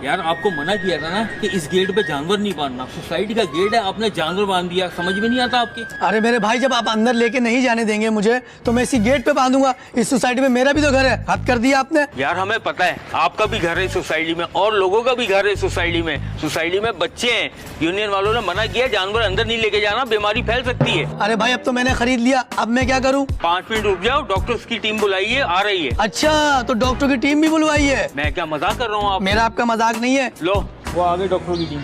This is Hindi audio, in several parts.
यार आपको मना किया था ना कि इस गेट पे जानवर नहीं बांधना। सोसाइटी का गेट है, आपने जानवर बांध दिया। समझ में नहीं आता आपके? अरे मेरे भाई, जब आप अंदर लेके नहीं जाने देंगे मुझे तो मैं इसी गेट पे बांधूंगा। इस सोसाइटी में मेरा भी तो घर है, हद कर दिया आपने। यार हमें पता है आपका भी घर है इस सोसाइटी में और लोगों का भी घर है सोसाइटी में। सोसाइटी में बच्चे हैं, यूनियन वालों ने मना किया जानवर अंदर नहीं लेके जाना, बीमारी फैल सकती है। अरे भाई, अब तो मैंने खरीद लिया, अब मैं क्या करूँ? 5 मिनट रुक जाओ, डॉक्टर्स की टीम बुलाइए, आ रही है। अच्छा, तो डॉक्टर की टीम भी बुलवाई है? मैं क्या मजाक कर रहा हूँ? आप मेरा आपका मजाक नहीं है। लो वो आ गई डॉक्टरों की टीम।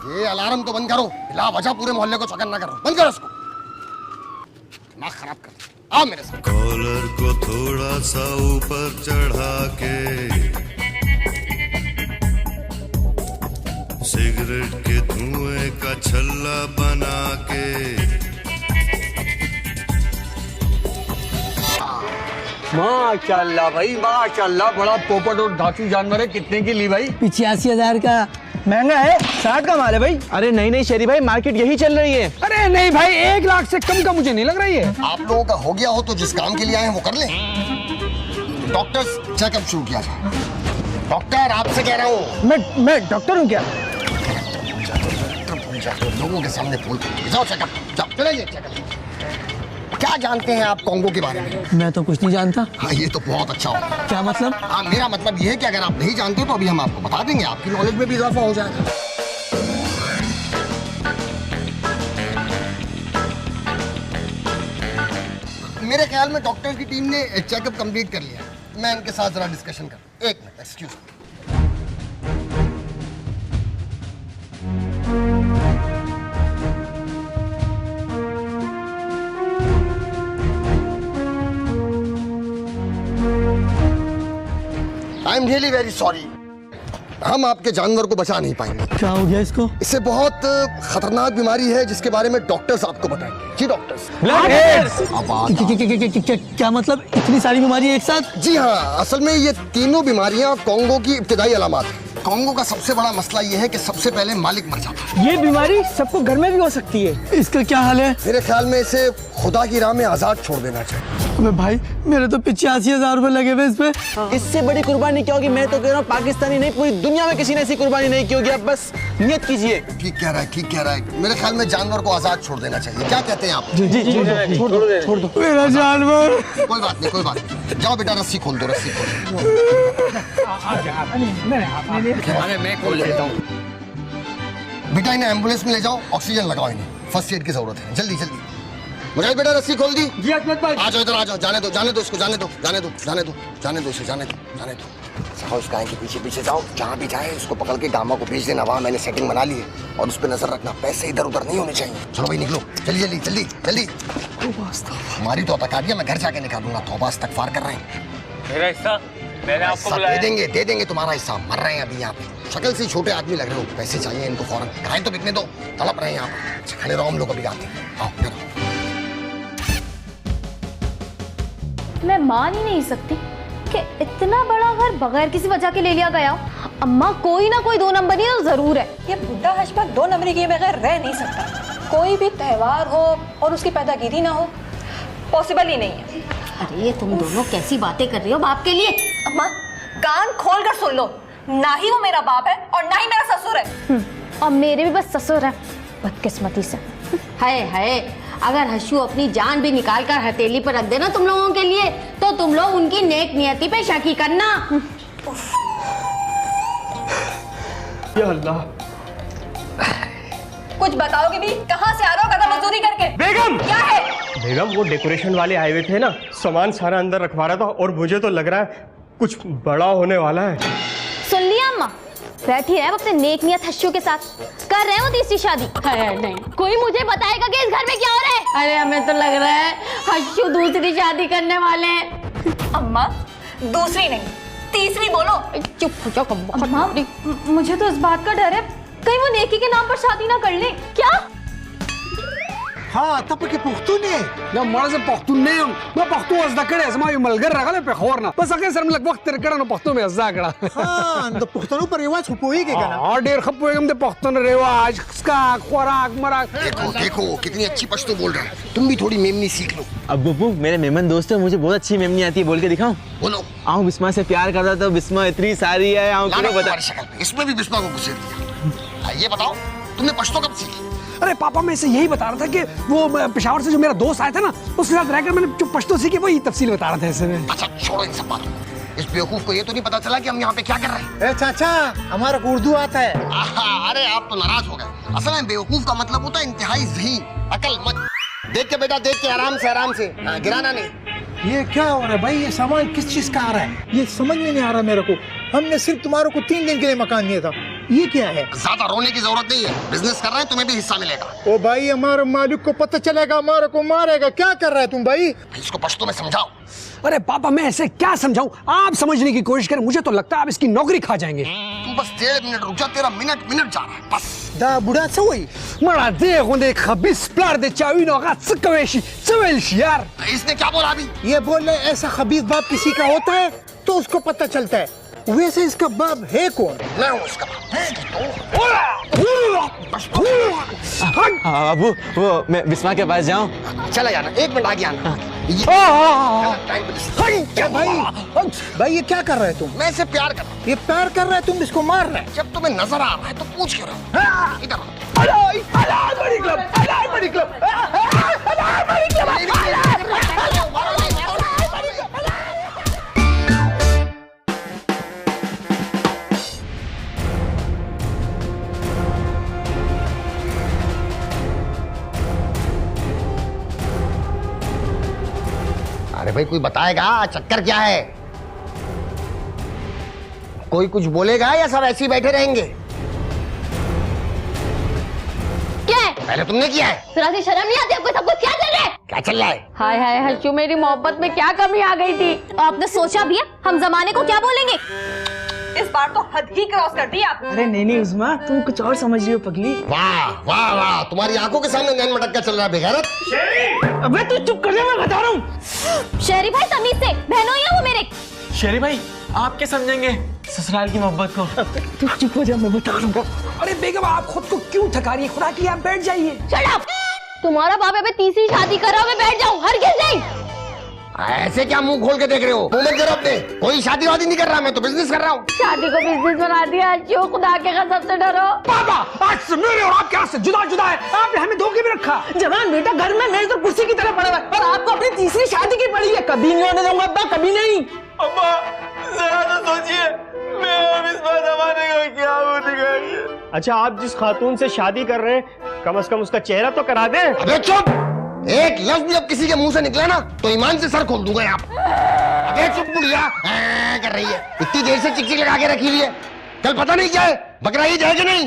ये अलार्म तो बंद करो, बिला वजह पूरे मोहल्ले को चौकन्ना करो। बंद करो इसको, दिमाग खराब कर। आओ मेरे साथ। कॉलर को थोड़ा सा ऊपर चढ़ा के सिगरेट के धुएं का छल्ला बना के माशाल्लाह भाई माशाल्लाह, बड़ा पोपट और धातु जानवर है। कितने की ली भाई? 85,000 का। महंगा है, 60 का माल है भाई। अरे नहीं नहीं शेरी भाई, मार्केट यही चल रही है। अरे नहीं भाई, 1 लाख से कम का मुझे नहीं लग रही है। आप लोगों का हो गया हो तो जिस काम के लिए आए हैं वो कर लें। डॉक्टर्स चेकअप शुरू किया जाए। डॉक्टर आपसे कह रहा हूँ। मैं डॉक्टर हूँ क्या? लोगों के सामने बोल जाओ, चेकअप जाओ, चलिए चेकअप। क्या जानते हैं आप कॉन्गो के बारे में? मैं तो कुछ नहीं जानता। हाँ, ये तो बहुत अच्छा होगा। क्या मतलब? हाँ, मेरा मतलब ये है कि अगर आप नहीं जानते तो अभी हम आपको बता देंगे, आपकी नॉलेज में भी इजाफा हो जाएगा। मेरे ख्याल में डॉक्टर की टीम ने चेकअप कंप्लीट कर लिया। मैं इनके साथ जरा डिस्कशन कर। 1 minute, excuse. I am really very sorry, हम आपके जानवर को बचा नहीं पाएंगे। क्या हो गया इसको? इससे बहुत खतरनाक बीमारी है जिसके बारे में डॉक्टर्स आपको बताएंगे। जी डॉक्टर्स। क्या मतलब? इतनी सारी बीमारी एक साथ? जी हाँ, असल में ये तीनों बीमारियां कॉन्गो की इब्तिदाई अलामत हैं। कॉन्गो का सबसे बड़ा मसला ये है कि सबसे पहले मालिक मर जाता है। ये बीमारी सबको घर में भी हो सकती है। इसका क्या हाल है? मेरे ख्याल में इसे खुदा की राह में आजाद छोड़ देना चाहिए। अबे भाई, मेरे तो 85,000 रुपए लगे हुए इस पे। इससे बड़ी कुर्बानी क्या होगी? मैं तो कह रहा हूँ पाकिस्तानी नहीं, पूरी दुनिया में किसी ने ऐसी कुर्बानी नहीं की होगी। अब बस नियत कीजिए। ठीक कह रहा है, ठीक कह रहा है। मेरे ख्याल में जानवर को आजाद छोड़ देना चाहिए। क्या कहते हैं आप? जी, छोड़ दो मेरा जानवर। कोई बात नहीं, कोई बात नहीं। जाओ बेटा, रस्सी खोल दो, रस्सी खोल दो। मैं खोल देता हूँ। बेटा इन्हें एम्बुलेंस में ले जाओ, ऑक्सीजन लगाओ इन्हें, फर्स्ट एड की जरूरत है। जल्दी जल्दी। मुझे बेटा रस्सी खोल दी। जी अहमद भाई। आ जाओ इधर, आ जाओ। जाने दो, जाने दो इसको, जाने दो, जाने दो, जाने दो, जाने दो इसे, जाने दो, जाने दो। जाओ उस गाय के पीछे पीछे जाओ, जहाँ भी जाए उसको पकड़ के गामा को भेज देना। वहाँ मैंने सेटिंग बना ली है और उस पर नजर रखना, पैसे इधर उधर नहीं होने चाहिए। चलो भाई निकलो, जल्दी जल्दी जल्दी जल्दी। हमारी तो तकादिया मैं घर जाके निकालूंगा। तौबा इस्तगफार कर रहे हैं। मेरा हिस्सा मैंने आपको दे बुलाया। देंगे, दे देंगे तुम्हारा हिस्सा। मर रहे हैं अभी यहाँ पे, शक्ल से छोटे आदमी लग रहे हो। पैसे चाहिए इनको फौरन, गाय तो बिकने दो। तड़प रहे हैं यहाँ पर। खड़े रहो, हम लोग अभी आते हैं। आओ इधर आओ। मैं मान ही नहीं सकती कि इतना बड़ा घर बगैर किसी वजह के ले लिया गया। अम्मा, कोई ना कोई 2 नंबरी तो जरूर है। ये बुढ़ा हशबा 2 नंबरी के बगैर रह नहीं सकता। कोई भी त्योहार हो और उसकी पैदागिरी ना हो, पॉसिबल ही नहीं है। अरे तुम दोनों कैसी बातें कर रही हो बाप के लिए? अम्मा, कान खोल कर सुन लो। ना ही वो मेरा बाप है और ना ही मेरा ससुर है। और मेरे भी बस ससुर है, बदकिस्मती से। हाय हाय, अगर हशू अपनी जान भी निकाल कर हथेली पर रख देना तुम लोगों के लिए, तो तुम लोग उनकी नेक नियति पे शक ही करना। या अल्लाह, कुछ बताओगे भी? कहाँ से आ रहा हो कदम मजदूरी करके? बेगम! क्या है? बेगम, वो डेकोरेशन वाले आए हुए थे ना, सामान सारा अंदर रखवा रहा था और मुझे तो लग रहा है कुछ बड़ा होने वाला है। सुन लिया अम्मा? बैठी रहे अपने नेक नियत हश्शू के साथ, कर रहे हो तीसरी शादी। नहीं, कोई मुझे बताएगा कि इस घर में क्या हो रहा है? अरे हमें तो लग रहा है हशू दूसरी शादी करने वाले हैं। अम्मा, दूसरी नहीं, तीसरी बोलो। चुप हो जाओ। अम्मा, मुझे तो इस बात का डर है कहीं वो नेकी के नाम पर शादी ना कर ले। क्या? हाँ तब के पुख्तू ने ना मर से पख्तून ने मैं पख्तू अज़दा करे ऐसे मैं मलगर रगले पे खोर ना बस अगर सर में लग वक्त तेरे करे ना पख्तू में अज़दा करा हाँ तो पुख्तनों पर रिवाज हुपोई के ना हाँ डेर खप हुए हम ते पख्तून रिवाज का खोराक मराक देखो देखो कितनी अच्छी पश्तो बोल रहा है, तुम भी थोड़ी मेमनी सीख लो। अब बुब्बू मेरे मेमन दोस्त है, मुझे बहुत अच्छी मेमनी आती है, बोल के दिखाऊं? बोलो। आऊं बिस्मा से प्यार करता तो बिस्मा इतनी सारी है, आऊं क्यों बता। शक्ल पे इसमें भी बिस्मा को गुस्से दिया। ये बताओ तुमने पश्तो कब सीखी? अरे पापा मैं इसे यही बता रहा था कि वो पेशावर से जो मेरा दोस्त आया था ना उसके साथ रहकर मैंने जो पश्तो सीखी वही तफसील बता रहा था इसे में। अच्छा छोड़ो इन सब बातों को, इस बेवकूफ को ये तो नहीं पता चला कि हम यहाँ पे क्या कर रहे हैं। चाचा हमारा उर्दू आता है। अरे आप तो नाराज हो गए। असल में बेवकूफ का मतलब होता है इंतहाई ज़हीन, अकलमंद। देख के बेटा देख के आराम से गिराना नहीं। ये क्या हो रहा है भाई, ये सामान किस चीज का आ रहा है, ये समझ में नहीं आ रहा मेरे को। हमने सिर्फ तुम्हारे को 3 दिन के लिए मकान दिया था, ये क्या है? ज्यादा रोने की जरूरत नहीं है, बिजनेस कर रहे हैं, तुम्हें भी हिस्सा मिलेगा। ओ भाई हमारे मालिक को पता चलेगा, हमारे को मारेगा। क्या कर रहा है तुम भाई? इसको पश्तो में समझाओ। अरे पापा मैं ऐसे क्या समझाऊं, आप समझने की कोशिश करें, मुझे तो लगता है आप इसकी नौकरी खा जाएंगे। तू बस 1.5 मिनट रुक जा, तेरा मिनट जा रहा है बस। दा बुढ़ा सवई मरा देखो दे खबीस प्लार दे चावी नो का सकवेशी सवेलशी यार। इसने क्या बोला अभी? ये बोल रहे ऐसा खबीस बाप किसी का होता है तो उसको पता चलता है, वैसे इसका बाप है कौन? मैं हूँ उसका बाप। अबू वो मैं बिस्मा के पास जाऊं? चला जाना, 1 मिनट आगे आना। क्या भाई ये क्या कर रहे हो तुम? मैं इसे प्यार कर रहा हूँ। ये प्यार कर रहा है, तुम इसको मार रहे हैं। जब तुम्हें नजर आ रहा है तो पूछ क्यों रहे हो? इधर अरे भाई कोई बताएगा चक्कर क्या है? कोई कुछ बोलेगा या सब ऐसे ही बैठे रहेंगे? क्या है? पहले तुमने किया है। जरा सी शर्म नहीं आती आपको? सब कुछ क्या चल रहा है? क्या चल रहा है? हाय हाय हर्षू, मेरी मोहब्बत में क्या कमी आ गई थी? आपने सोचा भी है हम जमाने को क्या बोलेंगे? इस बार तो हद ही क्रॉस कर दी आप। अरे नहीं उस्मा, तुम कुछ और समझ रही हो पगली। वाह वाह वाह, तुम्हारी आंखों के सामने नैन मटक का चल रहा है बेगैरत। अबे तू चुप कर जा, मैं बता रहा हूँ। शहरी भाई तमीज से, बहनों ही है वो मेरे। शेरी भाई आप क्या समझेंगे ससुराल की मोहब्बत को? तू चुप हो जा, मैं बता रहा हूँ। अरे बेगम आप खुद को क्यों थका रही है, खुदा की आप बैठ जाइए। Shut up! तुम्हारा बाप अबे तीसरी शादी कर रहा है, मैं बैठ जाऊं? हरगिज़ नहीं। ऐसे क्या मुंह खोल के देख रहे हो? मुंह मत करो अपने, कोई शादी वादी नहीं कर रहा, मैं तो बिजनेस कर रहा हूँ। शादी को बिजनेस बना दिया, क्यों खुदा के कसम से डरो। पापा आज से मेरे और आपके हाथ से जुदा है, आपने हमें धोखे में रखा। जवान बेटा घर में मेज और कुर्सी की तरह पड़ा हुआ है और आपको अपनी तीसरी शादी की पड़ी है। कभी नहीं होने दूंगा अब्बा, कभी नहीं। अब्बा जरा तो सोचिए, मैं अब इस बार जमाने को क्या बोलेगा। अच्छा आप जिस खातून से शादी कर रहे हैं कम से कम उसका चेहरा तो करा दे। अबे चुप! एक लफ्ज भी अब किसी के मुंह से निकला ना तो ईमान से सर खोल दूंगा यहाँ। अबे चुप बुढ़िया, कर रही है इतनी देर से चिक लगा के रखी हुई है, कल पता नहीं क्या है, बकरा ईद है कि नहीं?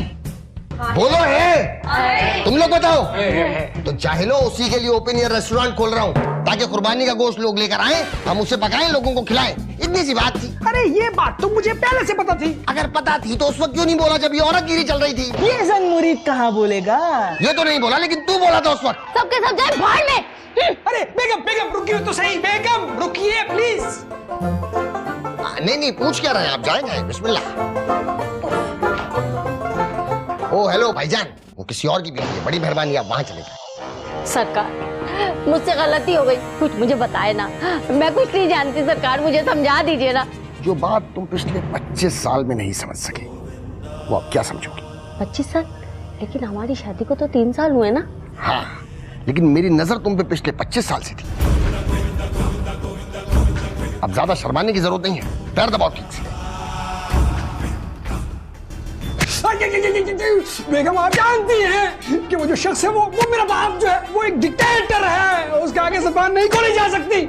बोलो है? तुम लोग बताओ। तो जाहिलो उसी के लिए ओपन एयर रेस्टोरेंट खोल रहा हूँ ताकि कुर्बानी का गोश्त लोग लेकर आए, हम उसे पकाएं, लोगों को खिलाएं। इतनी सी बात थी। अरे ये बात तो मुझे पहले से पता थी। अगर पता थी तो उस वक्त क्यों नहीं बोला जब ये औरतगिरी चल रही थी? ये जंग मुरीद कहाँ बोलेगा? ये तो नहीं बोला, लेकिन तू बोला था उस वक्त। सबके सब जाए भाड़ में। अरे बेगम रुकिए तो सही, बेगम रुकिए प्लीज। नहीं पूछ क्या रहे हैं आप? जाएंगे बिस्मिल्लाह। ओ हेलो भाईजान, वो किसी और की बीवी है, बड़ी मेहरबानी आप वहाँ चले जाए। सरकार मुझसे गलती हो गई, कुछ मुझे बताए ना, मैं कुछ नहीं जानती। सरकार मुझे समझा दीजिए ना। जो बात तुम पिछले 25 साल में नहीं समझ सके वो अब क्या समझोगी? 25 साल? लेकिन हमारी शादी को तो 3 साल हुए ना। हाँ, लेकिन मेरी नजर तुम पे पिछले 25 साल से थी। अब ज्यादा शर्माने की जरूरत नहीं है, पैर दबाओ ठीक से। बेगम आप जानती हैं कि वो जो शख्स है वो मेरा बाप जो है वो एक डिक्टेटर है, उसके आगे ज़बान नहीं खोली जा सकती,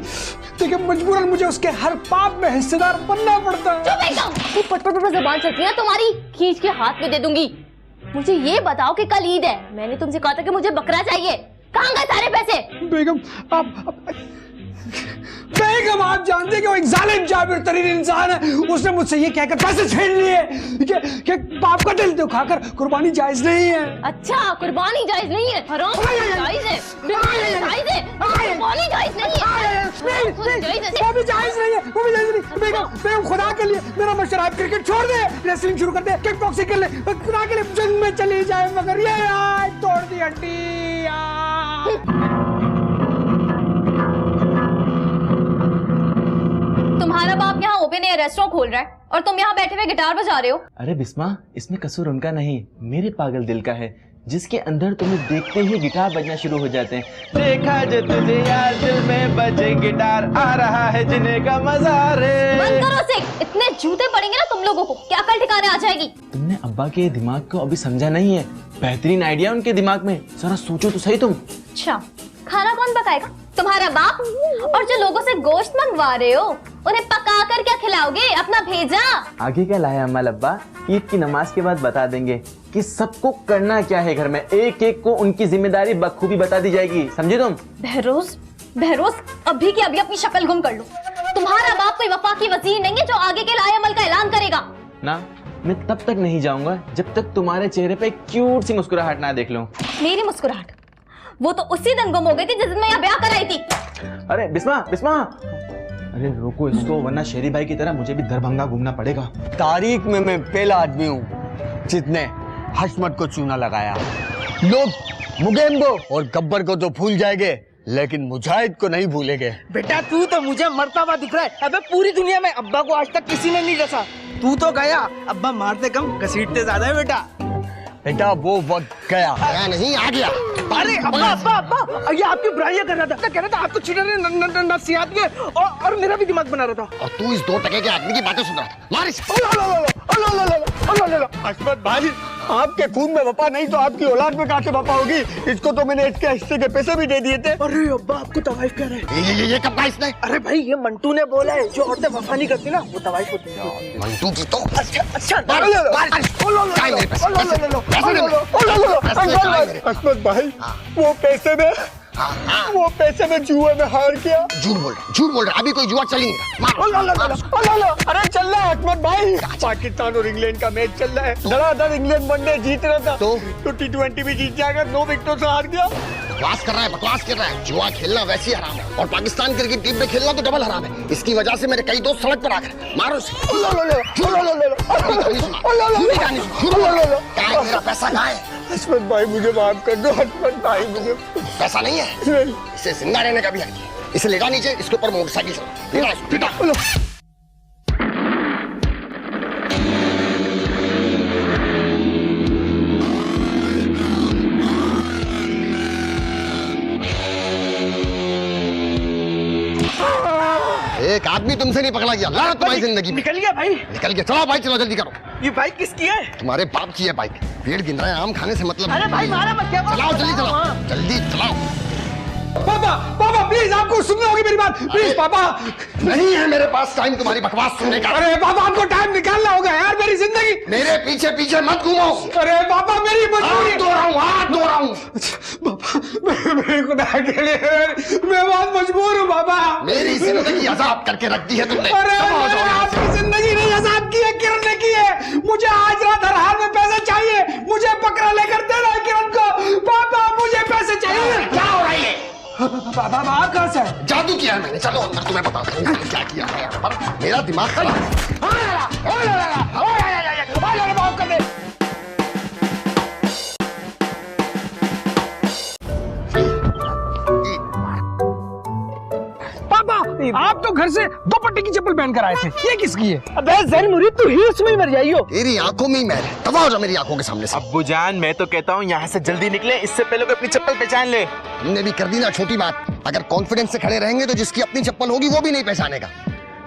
लेकिन मजबूरन मुझे उसके हर पाप में हिस्सेदार बनना पड़ता है। चुप एकदम! पट ज़बान चलती है तुम्हारी, खींच के हाथ में दे दूंगी। मुझे ये बताओ कि कल ईद है, मैंने तुमसे कहा था कि मुझे बकरा चाहिए, कहाँ गए सारे पैसे? बेगम आप बेगम आप जानते हैं कि वो एक जालिम जाबिर तरीन इंसान है। उसने मुझसे ये कहकर पैसे छीन लिए कि बाप का दिल दुखाकर कुर्बानी जायज नहीं है। अच्छा, कुर्बानी जायज नहीं है? हराम जायज है, जायज है, कुर्बानी जायज नहीं है। वो भी जायज नहीं है, वो भी जायज नहीं। बेगम खुदा के लिए मेरा मशवरा है, क्रिकेट छोड़ दे, रेसलिंग शुरू कर दे, किक बॉक्सिंग कर ले, खुदा के लिए जंग में चली जाए, मगर ये आज तोड़ दी हड्डी। तुम्हारा बाप यहाँ ओपन एयर रेस्टोरेंट खोल रहा है और तुम यहाँ बैठे हुए गिटार बजा रहे हो। अरे बिस्मा, इसमें कसूर उनका नहीं, मेरे पागल दिल का है, जिसके अंदर तुम्हें देखते ही गिटार बजना शुरू हो जाते हैं। देखा जो तुझे यार दिल में बजे गिटार, आ रहा है जीने का मजा रे। बंद करो से, इतने जूते पड़ेंगे ना तुम लोगों को, क्या कल ठिकाने आ जाएगी। तुमने अब्बा के दिमाग को अभी समझा नहीं है, बेहतरीन आइडिया उनके दिमाग में, जरा सोचो तो सही तुम। अच्छा, खाना कौन पकाएगा? तुम्हारा बाप? और जो लोगों से गोश्त मंगवा रहे हो उन्हें पका कर क्या खिलाओगे? अपना भेजा। आगे क्या लाया अम्मा अब्बा, ईद की नमाज के बाद बता देंगे कि सबको करना क्या है घर में, एक एक को उनकी जिम्मेदारी बखूबी बता दी जाएगी, समझे तुम? बहरोज अभी की अभी अपनी शक्ल गुम कर लो। तुम्हारा बाप कोई वफाकी वजीर नहीं है जो आगे के लाए अमल का ऐलान करेगा। ना, मैं तब तक नहीं जाऊंगा जब तक तुम्हारे चेहरे पे क्यूट सी मुस्कुराहट ना देख लूं। मेरी मुस्कुराहट? वो तो उसी दिन गुम हो गई थी जिस दिन मैं यहाँ ब्याह कराई थी। अरे बिस्मा, अरे रोको इसको, वरना शेरी भाई की तरह मुझे भी दरभंगा घूमना पड़ेगा। तारीख में मैं पहला आदमी हूँ जिसने हशमत को चूना लगाया। लोग मुगेम्बो और गब्बर को तो भूल जाएंगे, लेकिन मुजाहिद को नहीं भूलेंगे। बेटा तू तो मुझे मरता हुआ दिख रहा है। अबे पूरी दुनिया में अब्बा को आज तक किसी ने नहीं डसा, तू तो गया। अब्बा मारते कम घसीटते ज्यादा है बेटा। बेटा वो वक्त गया नहीं, आ गया। अरे अब्बा ये आपकी बुराइयां कर रहा था, कह रहा था आपको चिड़िया ने नसीहत किए और मेरा भी दिमाग बना रहा था। और तू इस 2 टके के आदमी की बातें सुन रहा था। मार इसे। हशमत भाई, आपके खून में वफा नहीं तो आपकी औलाद में कहाँ से वफा होगी? इसको तो मैंने इसके हिस्से के पैसे भी दे दिए थे। अरे अब्बा आपको तवाइफ कह रहे हैं। ये कब कहा इसने? अरे भाई ये मंटू ने बोला है, जो औरतें वफा नहीं करती ना वो तवाइफ होती है। मंटू की तो अच्छा हशमत भाई, वो पैसे में जुए में हार गया। झूठ बोल रहा, अभी कोई जुआ चल नहीं रहा। अरे चल रहा है हशमत भाई, पाकिस्तान और इंग्लैंड का मैच चल रहा है। धड़ाधड़ इंग्लैंड वनडे जीत रहा था तो T20 भी जीत जाएगा, 9 विकेटों से हार गया। बकवास कर रहा है। जुआ खेलना वैसे ही हराम है और पाकिस्तान क्रिकेट टीम में खेलना तो डबल हराम है। इसकी वजह से मेरे कई दोस्त सड़क पर आ गए। मारो मेरा पैसा कहाँ है? हशमत भाई मुझे माफ कर दो। हशमत भाई मुझे पैसा नहीं है, इसे जिंदा रहने का भी हक है। इसे लेगा नीचे, इसके ऊपर मोटरसाइकिल चला। एक आदमी तुमसे नहीं पकड़ा गया, लानत तुम्हारी जिंदगी में। निकल गया भाई, निकल गया। चलो भाई, चलो जल्दी करो। ये बाइक किसकी है? तुम्हारे बाप की है बाइक। पेड़ गिन रहा है, आम खाने से मतलब। अरे भाई मारा मत, क्या चलाओ जल्दी, चलाओ जल्दी चलाओ। पापा प्लीज, आपको सुननी होगी मेरी बात, प्लीज पापा। नहीं है मेरे पास टाइम तुम्हारी बकवास सुनने का। अरे पापा, आपको टाइम निकालना होगा यार, मेरी जिंदगी। मेरे पीछे पीछे मत घूमो। अरे पापा मेरी मजबूरी। हाथ धो रहा हूँ। पापा मेरे खुदा के लिए मैं बहुत मजबूर हूँ पापा। मेरी जिंदगी अजाब करके रख दी है तुमने। अरे आपकी जिंदगी नहीं अजाब की है, किरण ने की है। मुझे आज रात हर हाल में पैसे चाहिए, मुझे बकरा लेकर देना है किरण को। पापा मुझे पैसे चाहिए। क्या हो रहा है? पापा आप कहाँ से? जादू किया है मैंने, चलो अंदर तुम्हें बताता हूँ क्या किया है यहाँ पर। मेरा दिमाग खराब है। पापा आप तो घर से 2 पट्टी की चप्पल पहन कर आए थे, ये किसकी है? अबे जहर मुरीद, तू ही उसमें ही मर जाइयो। तेरी आंखों में ही मैल है, तबाह हो जा मेरी आंखों के सामने से। अब्बू जान मैं तो कहता हूँ यहाँ से जल्दी निकले, इससे पहले को अपनी चप्पल पहचान ले। तुमने भी कर दी ना छोटी बात। अगर कॉन्फिडेंस से खड़े रहेंगे तो जिसकी अपनी चप्पल होगी वो भी नहीं पहचानेगा।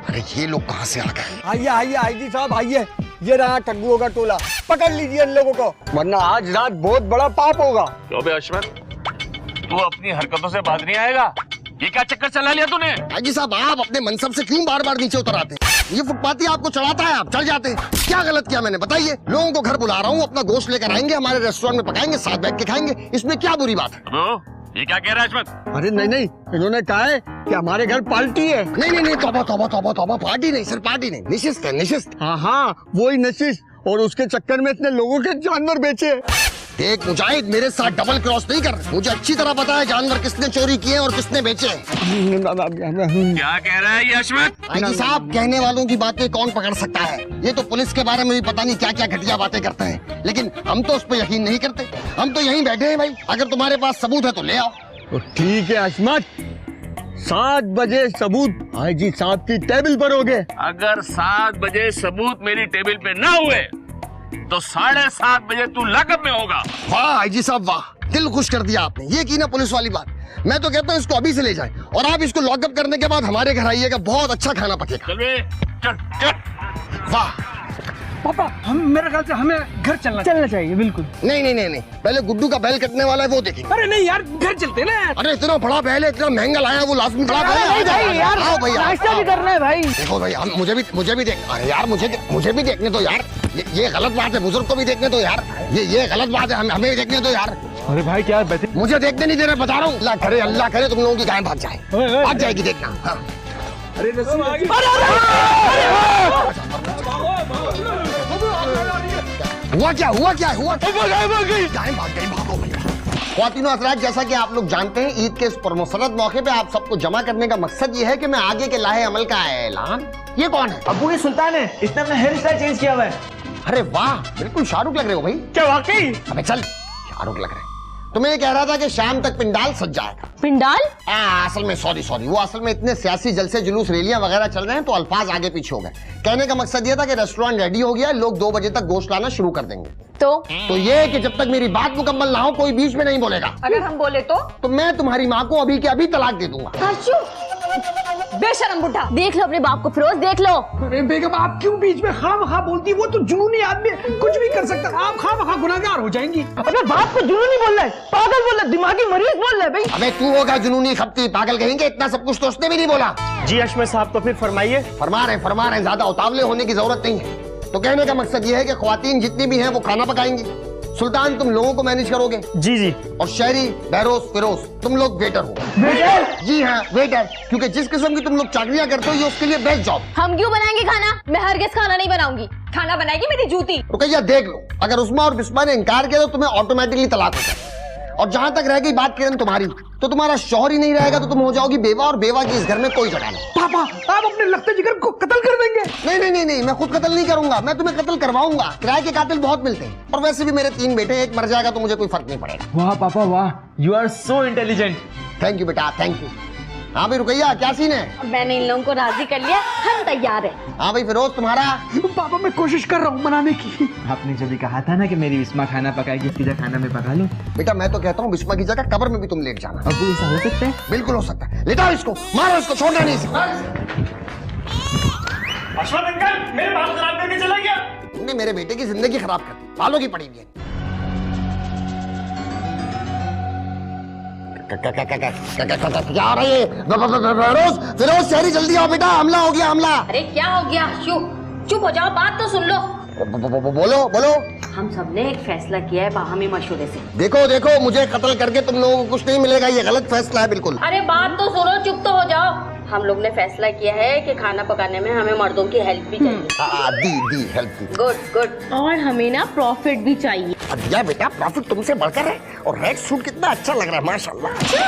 अरे ये लोग कहाँ से आ गए? आइए आईजी साहब आइए, ये रहा ठगुओं का टोला, पकड़ लीजिए इन लोगों को, वरना आज रात बहुत बड़ा पाप होगा। क्यों बे हशमत, तू अपनी हरकतों से बाज नहीं आएगा? ये क्या चक्कर चला लिया तूने? आईजी साहब, आप अपने मनसब से क्यों बार बार नीचे उतर आते हैं? ये फुटपाती आपको चढ़ाता है, आप चढ़ जाते हैं। क्या गलत किया मैंने, बताइए? लोगों को घर बुला रहा हूँ, अपना गोश्त लेकर आएंगे, हमारे रेस्टोरेंट में पकाएंगे, साथ बैठ के खाएंगे, इसमें क्या बुरी बात है? ये क्या कह रहा है हशमत? अरे नहीं नहीं, इन्होंने कहा है कि हमारे घर पार्टी है। नहीं, तौबा तौबा तौबा तौबा, पार्टी नहीं सर, पार्टी नहीं, निशिस्त है, निशिस्त। हाँ, वही नशिश, और उसके चक्कर में इतने लोगों के जानवर बेचे। देख मुजाहिद, मेरे साथ डबल क्रॉस नहीं कर। मुझे अच्छी तरह पता है जानवर किसने चोरी किए और किसने बेचे। क्या कह रहा है ये हशमत? हाजी साहब, कहने वालों की बातें कौन पकड़ सकता है? ये तो पुलिस के बारे में भी पता नहीं क्या क्या घटिया बातें करते हैं, लेकिन हम तो उस पर यकीन नहीं करते। हम तो यहीं बैठे हैं भाई, अगर तुम्हारे पास सबूत है तो ले आओ। तो ठीक है हशमत, 7 बजे सबूत हाजी साहब की टेबल पर हो गए। अगर 7 बजे सबूत मेरी टेबल पे ना हुए तो 7:30 बजे तू लॉकअप में होगा। वाह हाजी साहब वाह, दिल खुश कर दिया आपने। ये की ना पुलिस वाली बात। मैं तो कहता हूँ इसको अभी से ले जाएं और आप इसको लॉकअप करने के बाद हमारे घर आइएगा, बहुत अच्छा खाना पकेगा। चल बे, चल। वाह पापा, हम मेरे ख्याल से हमें घर चलना चाहिए। बिल्कुल। नहीं, पहले गुड्डू का बैल कटने वाला है, वो देखेंगे। अरे नहीं यार, घर चलते ना। अरे इतना बड़ा बैल है, इतना महंगा लाया, वो लाजमी बड़ा बैल है। यार आओ भैया, नाश्ता भी करना है भाई। देखो भाई, मुझे भी देख, अरे यार मुझे भी देखने दो यार। ये गलत बात है, बुजुर्ग को भी देखने दो यार। ये गलत बात है, हमें भी देखने दो यार। अरे भाई क्या मुझे देखने नहीं दे रहे, बता रहा हूँ। अल्लाह करे तुम लोगों की गाय भाग जाए, भाग जाएगी, देखना। हाँ। हुआ क्या गाय भाग गई, भागो भैया। ख्वातीनो हज़रात, जैसा कि आप लोग जानते हैं, ईद के इस पुरमसरत मौके पे आप सबको जमा करने का मकसद ये है कि मैं आगे के लाहे अमल का ऐलान। ये कौन है? अबू, ये सुल्तान है, इसने अपना हेयर स्टाइल चेंज किया हुआ है। अरे वाह, बिल्कुल शाहरुख लग रहे हो भाई। क्या वाकई? अबे चल, शाहरुख लग रहे हैं। तो मैं ये कह रहा था कि शाम तक पिंडाल सज जाएगा। पिंडाल? असल में सॉरी, वो असल में इतने सियासी जलसे जुलूस रैलियां वगैरह चल रहे हैं तो अल्फाज आगे पीछे हो गए। कहने का मकसद ये था कि रेस्टोरेंट रेडी हो गया, लोग 2 बजे तक गोश्त लाना शुरू कर देंगे। तो ये है कि जब तक मेरी बात मुकम्मल ना हो कोई बीच में नहीं बोलेगा। अगर हम बोले तो मैं तुम्हारी माँ को अभी के अभी तलाक दे दूंगा। बेशरम बुढ़ा। देख लो अपने बाप को फिरोज, देख लो। अरे बेगम, आप क्यों बीच में खामखा बोलती? वो तो जुनूनी आदमी है, कुछ भी कर सकता है। आप खामखा गुनाहगार हो जाएंगी। अबे बाप को जुनूनी बोल रहा है, पागल बोल रहा है, दिमागी मरीज बोल रहा है भाई। अबे तू होगा जुनूनी खपती, पागल कहेंगे। इतना सब कुछ तो उसने भी नहीं बोला। जी हशमत साहब, तो फिर फरमाइए। फरमा रहे, ज्यादा उतावले होने की जरूरत नहीं है। तो कहने का मकसद ये है कि ख्वातीन जितनी भी हैं वो खाना पकाएंगी। सुल्तान, तुम लोगों को मैनेज करोगे? जी। और शहरी, बहरोज, फिरोज, तुम लोग वेटर हो। वेटर? जी हाँ, वेटर। क्योंकि जिस किस्म की तुम लोग चाकरियां करते हो ये उसके लिए बेस्ट जॉब। हम क्यों बनाएंगे खाना? मैं हरगिज़ खाना नहीं बनाऊंगी। खाना बनाएगी मेरी जूती। रुकैया, देख लो, अगर उस्मा और बिस्मा ने इनकार किया तो तुम्हें ऑटोमेटिकली तलाक हो जाएगा। और जहां तक रह गई बात किरण तुम्हारी, तो तुम्हारा शौहर ही नहीं रहेगा तो तुम हो जाओगी बेवा, और बेवा की इस घर में कोई जगह नहीं। पापा, आप अपने लगते जिगर को कत्ल कर देंगे। नहीं, मैं खुद कत्ल नहीं करूंगा, मैं तुम्हें कत्ल करवाऊंगा। किराए के कातिल बहुत मिलते हैं, और वैसे भी मेरे 3 बेटे, एक मर जाएगा तो मुझे कोई फर्क नहीं पड़ेगा। वाह पापा वाह, you are so intelligent. Thank you बेटा, थैंक यू। हाँ भाई रुकैया, क्या सीन है? मैंने इन लोगों को राजी कर लिया, हम तैयार हैं। हाँ भाई फिरोज, तुम्हारा? पापा, मैं कोशिश कर रहा हूँ मनाने की। आपने जब भी कहा था ना कि मेरी बिस्मा खाना पकाएगी, सीधा खाना में पका लो। बेटा मैं तो कहता हूँ बिस्मा की जगह कब्र में भी तुम लेट जाना। अबू, ऐसा हो सकता है? बिल्कुल हो सकता है। लेटाओ इसको, मारो इसको, छोड़ना नहीं इसे। अशफाक अंकल, मेरे बाल खराब करके चला गया। तुमने मेरे बेटे की जिंदगी खराब कर दी, बालों की पड़ी हुई है। क्या हो रहा है? फिरोज, शहरी जल्दी आओ बेटा, हमला हो गया, हमला। अरे क्या हो गया? चुप हो जाओ, बात तो सुन लो। बोलो। हम सबने एक फैसला किया है बाहमी मशवरे से। देखो, मुझे कत्ल करके तुम लोगों को कुछ नहीं मिलेगा, ये गलत फैसला है बिल्कुल। अरे बात तो सुनो, चुप तो हो जाओ। हम लोग ने फैसला किया है कि खाना पकाने में हमें मर्दों की हेल्प भी चाहिए। दी हेल्प। गुड। और हमें ना प्रॉफिट भी चाहिए। दिया बेटा, प्रॉफिट तुमसे बढ़कर है। और रेड सूट कितना अच्छा लग रहा है, माशाल्लाह। अच्छा,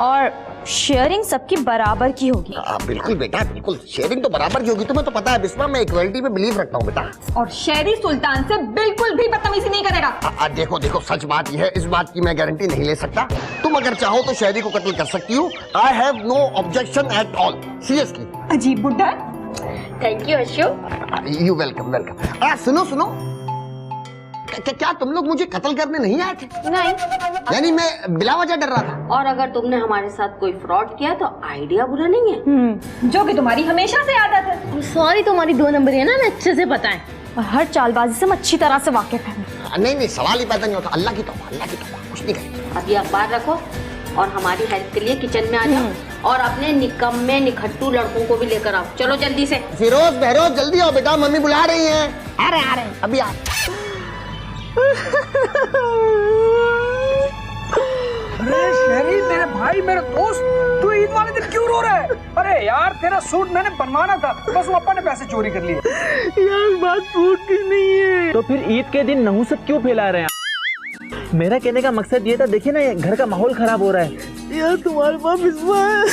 और शेयरिंग सबकी बराबर की होगी। बिल्कुल बेटा, बिल्कुल शेयरिंग तो बराबर की होगी। तुम्हें तो पता है बिस्मा, मैं इक्वलिटी पे बिलीव रखता हूँ बेटा। और शहरी सुल्तान से बिल्कुल भी बदतमीजी नहीं करेगा। देखो, सच बात यह है, इस बात की मैं गारंटी नहीं ले सकता। तुम अगर चाहो तो शहरी को कत्ल कर सकती हो। I have no objection at all, seriously. अजीब बुड्ढा। Thank you Ashok. You welcome. सुनो, क्या तुम लोग मुझे कत्ल करने नहीं आए थे? नहीं। यानी मैं बिला वजह डर रहा था। और अगर तुमने हमारे साथ कोई फ्रॉड किया तो आइडिया बुरा नहीं है, जो कि तुम्हारी हमेशा से आदत है। सॉरी, तुम्हारी 2 नंबर है ना, मैं अच्छे से पता है। और हर चालबाजी से मैं अच्छी तरह से वाकिफ है। नहीं, सवाल ही पैदा नहीं होता। अल्लाह की तौबा, कुछ नहीं करेंगे। अब ये अखबार रखो और हमारी हेल्प के लिए किचन में आ जाओ और अपने निकम्मे निखट्टू लड़कों को भी लेकर आओ। चलो जल्दी से। फिरोज, बहरोज, जल्दी आओ बेटा, मम्मी बुला रही हैं। आ रहे अभी आ। अरे शहरी, मेरे भाई, मेरे दोस्त, तू ईद वाले दिन क्यों रो रहा है? अरे यार, तेरा सूट मैंने बनवाना था, बस वो अपा ने पैसे चोरी कर लिए। यार बात सूट की नहीं है। तो फिर ईद के दिन नहुसत क्यों फैला रहे हैं? मेरा कहने का मकसद ये था, देखिए ना ये घर का माहौल खराब हो रहा है। यार तुम्हारे पास बिस्वा है,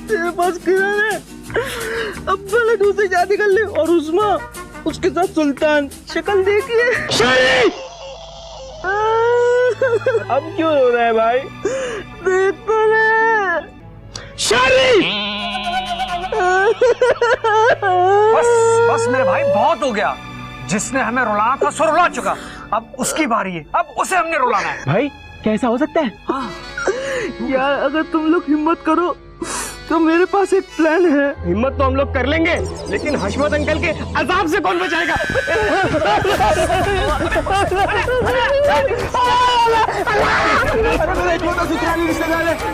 तेरे पास किरण है, अब पहले दूसरी शादी कर ले। और उस्मा, उसके साथ सुल्तान, शक्ल देखिए। अब क्यों रो रहा है भाई? देख तो ले। बस मेरे भाई, बहुत हो गया। जिसने हमें रुलाना था सो रुला चुका, अब उसकी बारी है, अब उसे हमने रुलाना है। भाई क्या ऐसा हो सकता है? यार अगर तुम लोग हिम्मत करो तो मेरे पास एक प्लान है। हिम्मत तो हम लोग कर लेंगे, लेकिन हशमत अंकल के अजाब से कौन बचाएगा?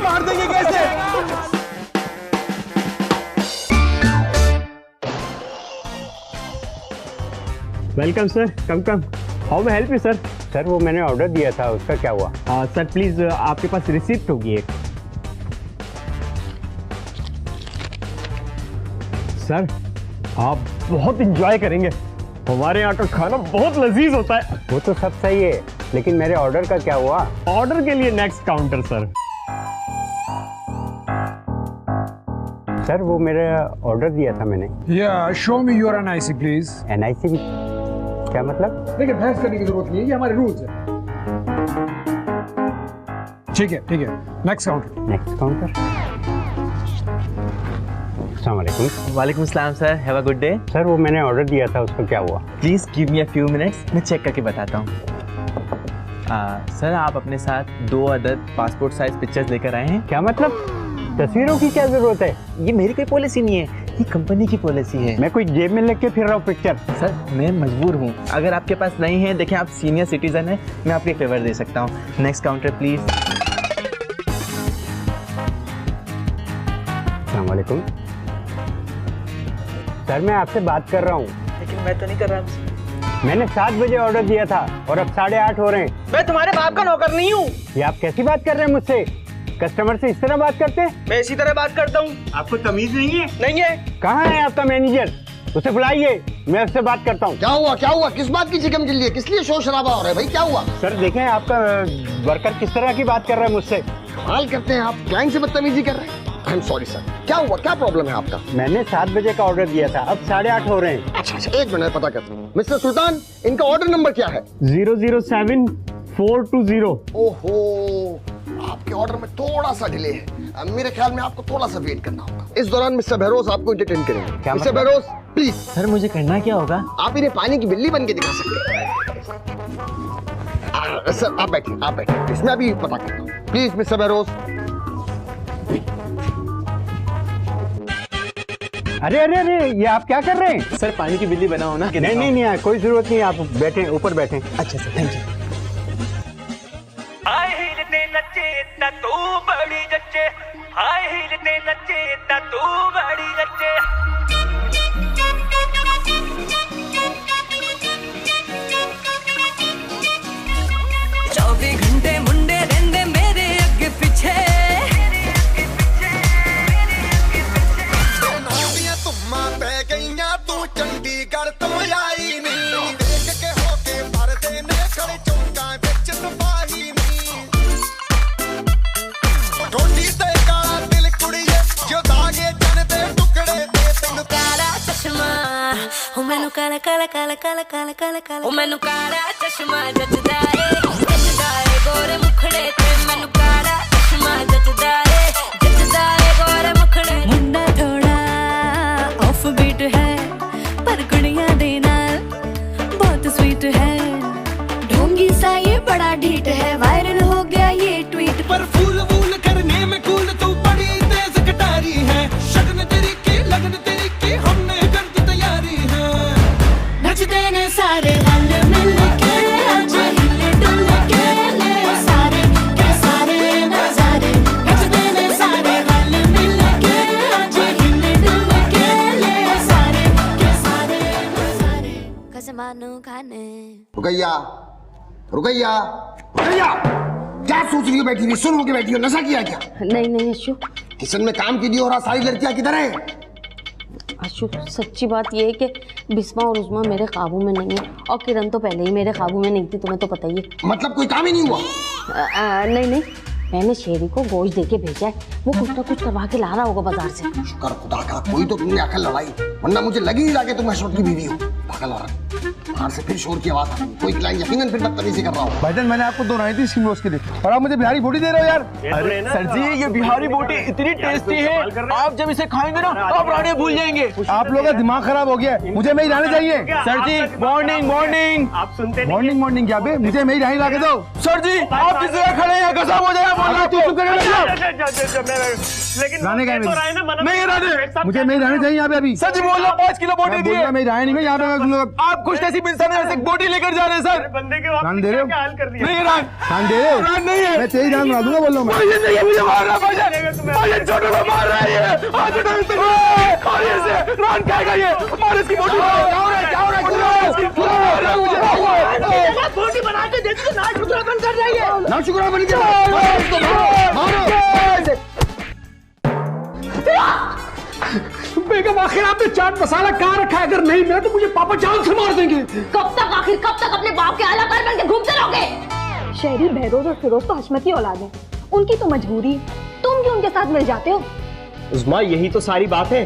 मार देंगे कैसे? Welcome sir, come how may help you sir? Sir वो मैंने ऑर्डर दिया था, उसका क्या हुआ? सर प्लीज, आपके पास रिसिप्ट होगी एक। सर आप बहुत इंजॉय करेंगे, हमारे यहाँ का खाना बहुत लजीज होता है। वो तो सब सही है, लेकिन मेरे ऑर्डर का क्या हुआ? ऑर्डर के लिए नेक्स्ट काउंटर सर। सर वो मेरा ऑर्डर दिया था मैंने। Show me your NIC please. NIC क्या मतलब? देखिए, बहस करने की जरूरत नहीं है, ये हमारे रूल्स है। ठीक है, नेक्स्ट काउंटर। अस्सलाम वालेकुम। वालेकुम सलाम sir, have a good day. Sir वो मैंने ऑर्डर दिया था, उसका क्या हुआ? Please give me a few minutes, मैं चेक करके बताता हूँ। सर आप अपने साथ 2 अदद पासपोर्ट साइज पिक्चर्स लेकर आए हैं। क्या मतलब? तस्वीरों की क्या जरूरत है? ये मेरी कोई पॉलिसी नहीं है, ये कंपनी की पॉलिसी है। मैं कोई जेब में लेके फिर रहा हूँ पिक्चर? सर मैं मजबूर हूँ, अगर आपके पास नहीं है, देखें आप सीनियर सिटीजन हैं, मैं आपको एक फेवर दे सकता हूँ। Next counter please. अस्सलाम वालेकुम। सर मैं आपसे बात कर रहा हूँ। लेकिन मैं तो नहीं कर रहा। मैंने 7 बजे ऑर्डर दिया था और अब 8:30 हो रहे हैं। मैं तुम्हारे बाप का नौकर नहीं हूँ। ये आप कैसी बात कर रहे हैं मुझसे? कस्टमर से इस तरह बात करते हैं? मैं इसी तरह बात करता हूँ। आपको तमीज नहीं है? नहीं है। कहाँ है आपका मैनेजर? उसे बुलाइए, मैं उससे बात करता हूँ। क्या हुआ? किस बात की चिकन चिल्ली है? किस लिए शोर शराबा हो रहा है भाई? क्या हुआ? सर देखें आपका वर्कर किस तरह की बात कर रहा है मुझसे। हाल करते हैं आप, क्लाइंट से बदतमीजी कर रहे हैं। आई एम सॉरी सर, क्या हुआ? क्या प्रॉब्लम है आपका? मैंने 7 बजे का ऑर्डर दिया था, अब 8:30 हो रहे हैं। अच्छा, एक मिनट पता करता हूँ। मिस्टर सुल्तान, इनका ऑर्डर नंबर क्या है? 007420। ओहो, आपके ऑर्डर में थोड़ा सा डिले है। मेरे ख्याल में आपको थोड़ा सा वेट करना होगा। इस दौरान मिस्टर बहरोज आपको एंटरटेन करेंगे। Mister Behroz please. सर मुझे करना क्या होगा? आप इन्हें पानी की बिल्ली बन के दिखा सकते हैं। सर आप बैठिए, इसमें अभी पता करता हूँ। Please mister Behroz. अरे ये आप क्या कर रहे हैं? सर पानी की बिल्ली बनाओ ना। नहीं, कोई जरूरत नहीं, आप बैठे, ऊपर बैठे। अच्छा सर, थैंक यू। तू बड़ी जच्चे, हाय हिलते नच्चे तू बड़ी जच्चे। 24 घंटे मुंडे रहंदे मेरे अगे पीछे। तुम पै गईया तू चंडीगढ़ तो आई नहीं, देख के होके भरदे ने खड़े चौका बिच सिपाही नहीं। रोटी ते काला दिल कुड़िए जो दागे जन दे टुकड़े दे तेन काला चश्मा ओ मैनू काला काला काला काला काला काला काला ओ मैनू काला चश्मा जचदा ए गोरे मुखड़े ते मैनू काला चश्मा जचदा ए गोरे मुखड़े। मुंडा थोड़ा ऑफ बीट है पर गुड़िया देना बहुत स्वीट है। ढोंगी सा ये बड़ा ढीठ है, वायरल हो गया ये ट्वीट पर फूल वूल करने में कूल तू बड़ी तेज कटारी है। शगन तेरी की लगन तेरी की हमने कर दी तैयारी है। नचते ने सारे रल मिल के आज हिले डुल के ले सारे के सारे नजारे। नचते ने सारे रल मिल के आज हिले डुल के ले सारे के सारे नजारे। कसमानो खाने रुकैया क्या सोच रही हो बैठी हुई? सुन होके बैठी हो, नशा किया क्या? नहीं नहीं अशु, किचन में काम की हो रहा, सारी लड़कियां किधर है? अशु सच्ची बात ये है कि बिस्मा और उस्मा मेरे काबू में नहीं है, और किरण तो पहले ही मेरे काबू में नहीं थी, तुम्हें तो पता ही है। मतलब कोई काम ही नहीं हुआ? नहीं नहीं, मैंने शेरी को गोश्त दे के भेजा है, वो कुछ ना कुछ करवा के ला रहा होगा बाजार से। शुक्र खुदा का, कोई तो तुमने अकल लड़ाई, वरना मुझे लगी ही जाके तुम हशमत की बीवी हो। पागल औरत। बाहर से फिर शोर की आवाज आ रही है, कोई क्लाइंट यकीनन फिर बदतमीजी कर रहा हो। भाईजान मैंने आपको दोहराई थी स्टीम रोस्ट के लिए, और आप मुझे बिहारी बोटी दे रहे हो यार। अरे सर जी, ये बिहारी बोटी इतनी टेस्टी है, आप जब इसे खाएंगे ना आप रानी भूल जाएंगे। आप लोगों का दिमाग खराब हो गया, मुझे मेरी रानी चाहिए। सर जी मॉर्निंग मॉर्निंग, आप सुनते मॉर्निंग मॉर्निंग क्या बे, मुझे मेरी रानी ला के दो। सर जी आप जिस जगह खड़े हैं गजब हो जाएगा। लेकिन रानी का नहीं रानी, मुझे मेरी रानी चाहिए यहाँ पे अभी। सर जी बोल रहा 5 किलो बोटी दिए। मेरी रानी नहीं यहाँ पे। आप खुश नसीब इंसान है, ऐसे बोटी लेकर जा रहे हैं सर। बंदे के रान दे रहे हो? नहीं रान, रान दे रहे हो? रान नहीं है। मैं तेरी रान बना दूंगा, बोल रहा हूँ मैं। मुझे मार रहा है, छोटू को मार रहा है ये। रान खाएगा ये, मार इसकी बोटी। बोटी बना के देती तो ना शुक्र बंद कर जाइए। ना शुक्र बन गया। बेगम आखिर आपने चाट मसाला कहाँ रखा है? अगर नहीं मिला तो मुझे पापा जान से मार देंगे। कब तक अपने बाप के आला पर बन के घूमते रहोगे? शहरी बहरोज और फिरोज तो हशमत की औलाद है, उनकी तो मजबूरी है, तुम क्यों उनके साथ मिल जाते हो? उस्मा यही तो सारी बात है,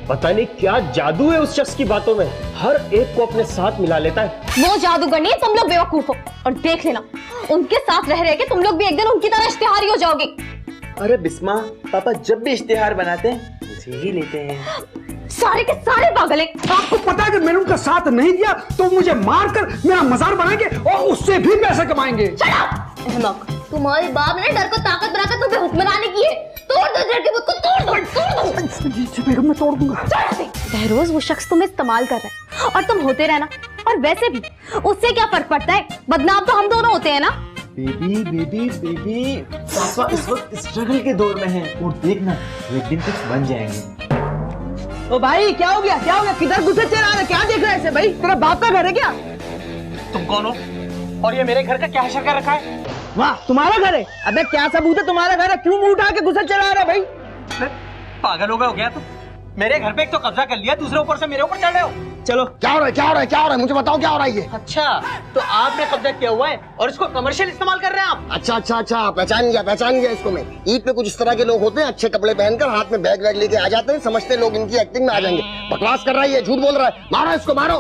पता नहीं क्या जादू है उस शख्स की बातों में, हर एक को अपने साथ मिला लेता है। वो जादूगर नहीं, तुम लोग बेवकूफ हो। और देख लेना, उनके साथ रह रहे के तुम लोग भी एक दिन उनकी तरह इश्तिहारी हो जाओगे। अरे बिस्मा, पापा जब भी इश्तिहार बनाते हैं मुझे ही लेते हैं। सारे के सारे पागल हैं। आपको पता है कि मैंने उनका साथ नहीं दिया तो मुझे मारकर मेरा मजार बनाएंगे और उससे भी पैसे कमाएंगे। अहमक, तुम्हारे बाप ने डर को ताकत बनाकर तुम्हें हुक्मरानी की है। तोड़ दो डर के बुत को, तोड़ दो। बेगम मैं तोड़ दूंगा। बहरोज वो शख्स तुम्हें इस्तेमाल कर रहा है और तुम होते रहना। और वैसे भी उससे क्या फर्क पड़ता है, बदनाम तो हम दोनों होते हैं ना। बेबी बेबी बेबी, पापा इस वक्त स्ट्रगल के दौर में हैं और देखना एक दिन कुछ बन जाएंगे। ओ भाई क्या हो गया, क्या हो गया? किधर घुसे चला रहा है? क्या देख रहा है ऐसे? भाई तेरा बाप का घर है क्या? तुम कौन हो और ये मेरे घर का क्या शक्ल रखा है? वाह तुम्हारा घर है? अबे क्या सबूत है तुम्हारा घर है? क्यों मुंह उठा के घुसे चला रहा है भाई? पागल हो गया तो मेरे घर पे एक तो कब्जा कर लिया, दूसरे ऊपर से मेरे ऊपर चढ़ रहे हो। चलो क्या हो रहा है, क्या हो रहा है, क्या हो रहा है? मुझे बताओ क्या हो रहा है ये? अच्छा तो आपने कब्जा किया हुआ है और इसको कमर्शियल इस्तेमाल कर रहे हैं आप? अच्छा पहचान गया इसको मैं। ईद पे कुछ इस तरह के लोग होते हैं, अच्छे कपड़े पहनकर हाथ में बैग लेके आ जाते हैं, समझते हैं लोग इनकी एक्टिंग में आ जाएंगे। बकवास कर रहा है ये, झूठ बोल रहा है। मारो इसको, मारो।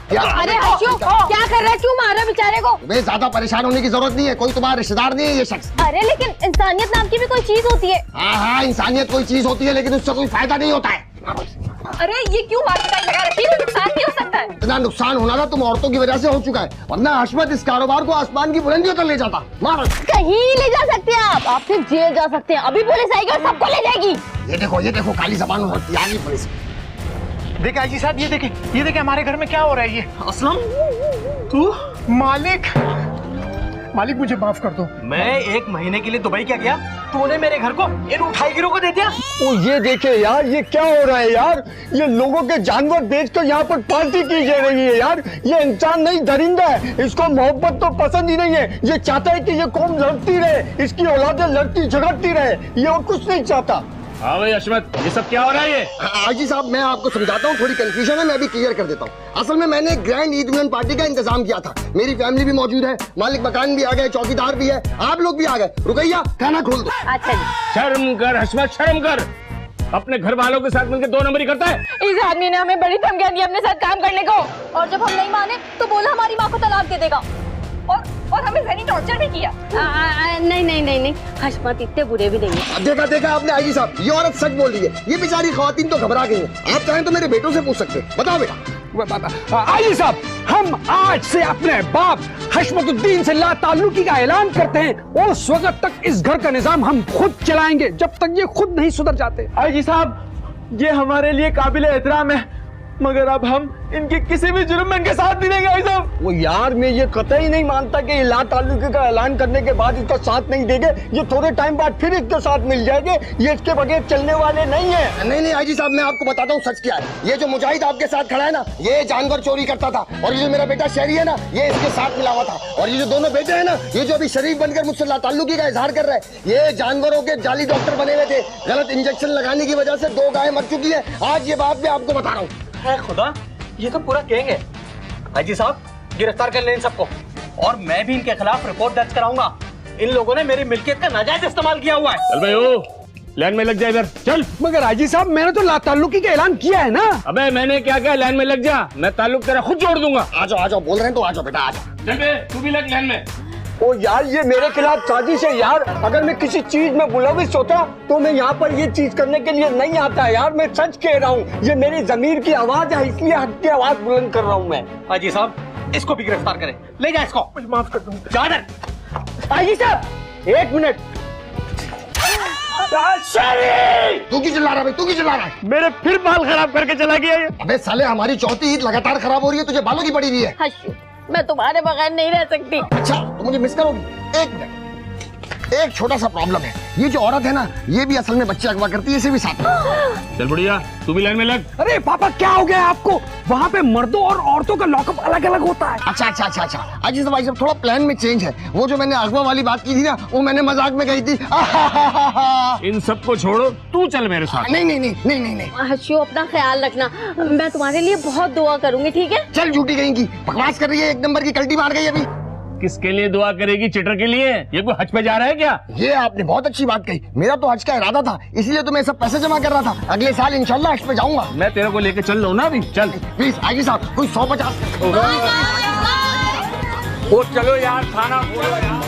अरे हर्षू, क्या कर रहा है? क्यों मार रहा है बेचारे को? तुम्हें ज्यादा परेशान होने की जरूरत नहीं है, कोई तुम्हारा रिश्तेदार नहीं है ये शख्स। अरे लेकिन इंसानियत नाम की भी कोई चीज होती है। हाँ इंसानियत कोई चीज होती है, लेकिन उससे कोई फायदा नहीं होता है। अरे ये क्यों मार्केटाइज लगा रखी है? नुकसान भी हो सकता है। इतना नुकसान होना था तुम औरतों की वजह से हो चुका है, वरना हशमत इस कारोबार को आसमान की बुलंदियों तक ले जाता। मारो। कहीं ले जा सकते हैं आप सिर्फ जेल जा सकते हैं। अभी पुलिस आएगी और सबको ले जाएगी। ये देखो काली जबान होती है पुलिस। देखा जी साहब, ये देखे हमारे घर में क्या हो रहा है। ये असलम तू मालिक मुझे माफ कर दो। मैं 1 महीने के लिए दुबई क्या गया, तूने मेरे घर को इन उठाईगिरों को दे दिया। ओ ये देखे यार, ये क्या हो रहा है यार? ये लोगों के जानवर बेचकर यहाँ पर पार्टी की जा रही है यार। ये इंसान नहीं दरिंदा है, इसको मोहब्बत तो पसंद ही नहीं है। ये चाहता है कि ये कौम लड़ती रहे, इसकी औलादें लड़ती झगड़ती रहे, ये और कुछ नहीं चाहता। हाँ भाई अशमत, ये सब क्या हो रहा है? ये हाजी साहब मैं आपको समझाता हूँ, थोड़ी कंफ्यूजन है, मैं भी क्लियर कर देता हूँ। असल में मैंने एक ग्रैंड ईद मिलन पार्टी का इंतजाम किया था, मेरी फैमिली भी मौजूद है, मालिक मकान भी आ गए, चौकीदार भी है, आप लोग भी आ गए। रुकैया खाना खोल दो। अच्छा जी। शर्म कर हशमत, शर्म कर। अपने घर वालों के साथ मिलकर 2 नंबरी करता है। इस आदमी ने हमें बड़ी धमकियां दी अपने साथ काम करने को, और जब हम नहीं माने तो बोला हमारी माँ को तलाक दे देगा, और हमें जहनी टॉर्चर भी किया। नहीं हशमत इतने बुरे भी नहीं है। देखा आपने आईजी साहब, ये औरत सच बोल रही है। ये बेचारी खवातीन तो घबरा गई हैं। आप चाहें तो मेरे बेटों से पूछ सकते हैं। बताओ बेटा। आईजी साहब, हम आज से अपने बाप हशमतुद्दीन से ला ताल्लुकी का ऐलान करते हैं और उस वक्त तक इस घर का निजाम हम खुद चलाएंगे, जब तक ये खुद नहीं सुधर जाते। आईजी साहब, ये हमारे लिए काबिल एहतराम है, मगर अब हम इनके किसी भी जुर्म में इनके साथ नहीं देंगे भाई साहब। वो यार मैं ये कतई नहीं मानता कि ला ताल्लुकी का ऐलान करने के बाद इसका साथ नहीं देंगे। ये थोड़े टाइम बाद फिर इसके साथ मिल जाएंगे। ये इसके बगैर चलने वाले नहीं है। नहीं आईजी साहब, मैं आपको बताता हूँ सच क्या है। ये जो मुजाहिद आपके साथ खड़ा है ना, ये जानवर चोरी करता था, और ये जो मेरा बेटा शहरी है ना, ये इसके साथ मिला हुआ था। और ये जो दोनों बेटे हैं ना, ये जो अभी शरीफ बनकर मुझसे ला ताल्लुकी का इजहार कर रहे हैं, ये जानवरों के जाली डॉक्टर बने हुए थे। गलत इंजेक्शन लगाने की वजह से 2 गायें मर चुकी है। आज ये बात मैं आपको बता रहा हूँ। है खुदा, ये तो पूरा गैंग है। हाजी साहब, गिरफ्तार कर लें इन सबको, और मैं भी इनके खिलाफ रिपोर्ट दर्ज कराऊंगा। इन लोगों ने मेरी मिल्कियत का नाजायज इस्तेमाल किया हुआ है। चल भाई ओ, लाइन में लग जा इधर, चल। मगर हाजी साहब, मैंने तो लाताल्लुकी का ऐलान किया है ना। अबे मैंने क्या कहा, लाइन में लग जा, मैं ताल्लुक तेरा खुद जोड़ दूंगा। आ जाओ, बोल रहे हैं तो आ जाओ बेटा, आ जाओ। चल बे, तू भी लग लाइन में। ओ यार, ये मेरे खिलाफ साजिश है यार। अगर मैं किसी चीज में मुलविस होता तो मैं यहाँ पर ये चीज करने के लिए नहीं आता यार। मैं सच कह रहा हूँ, ये मेरी जमीर की आवाज है, इसलिए हक की आवाज बुलंद कर रहा हूँ मैं। हाजी साहब, इसको भी गिरफ्तार करें, ले जाए इसको। माफ कर दो हाजी साहब, 1 मिनट। तू क्यों चिल्ला रहा भाई, तू क्यों चिल्ला रहा है? मेरे फिर बाल खराब करके चला गया ये। अबे साले, हमारी चौथी ईद लगातार खराब हो रही है, तुझे बालों की पड़ी हुई है। हशू, मैं तुम्हारे बगैर नहीं रह सकती। अच्छा, तो मुझे मिस करोगी? 1 मिनट, एक छोटा सा प्रॉब्लम है। ये जो औरत है ना, ये भी असल में बच्चे अगवा करती है, इसे भी साथ में। चल बुढ़िया, तू भी लाइन में लग। अरे पापा, क्या हो गया आपको? वहाँ पे मर्दों और औरतों का लॉकअप अलग अलग होता है। अच्छा। अजी भाई साहब, थोड़ा प्लान में चेंज है। वो जो मैंने अगवा वाली बात की थी ना, वो मैंने मजाक में कही थी। इन सबको छोड़ो, तू चल मेरे साथ। नहीं। हशू, अपना ख्याल रखना, मैं तुम्हारे लिए बहुत दुआ करूंगी, ठीक है? चल झूठी कहेंगी, बकवास कर रही है, 1 नंबर की कल्टी मार गई अभी। किसके लिए दुआ करेगी? चिटर के लिए? ये कोई हज पे जा रहा है क्या? ये आपने बहुत अच्छी बात कही। मेरा तो हज का इरादा था, इसीलिए तो मैं सब पैसे जमा कर रहा था। अगले साल इंशाल्लाह हज पे जाऊंगा। मैं तेरे को लेके चल रहा हूँ ना अभी। चल प्लीज आगे साहब, कोई 150। ओ चलो यार, खाना खोलो यार।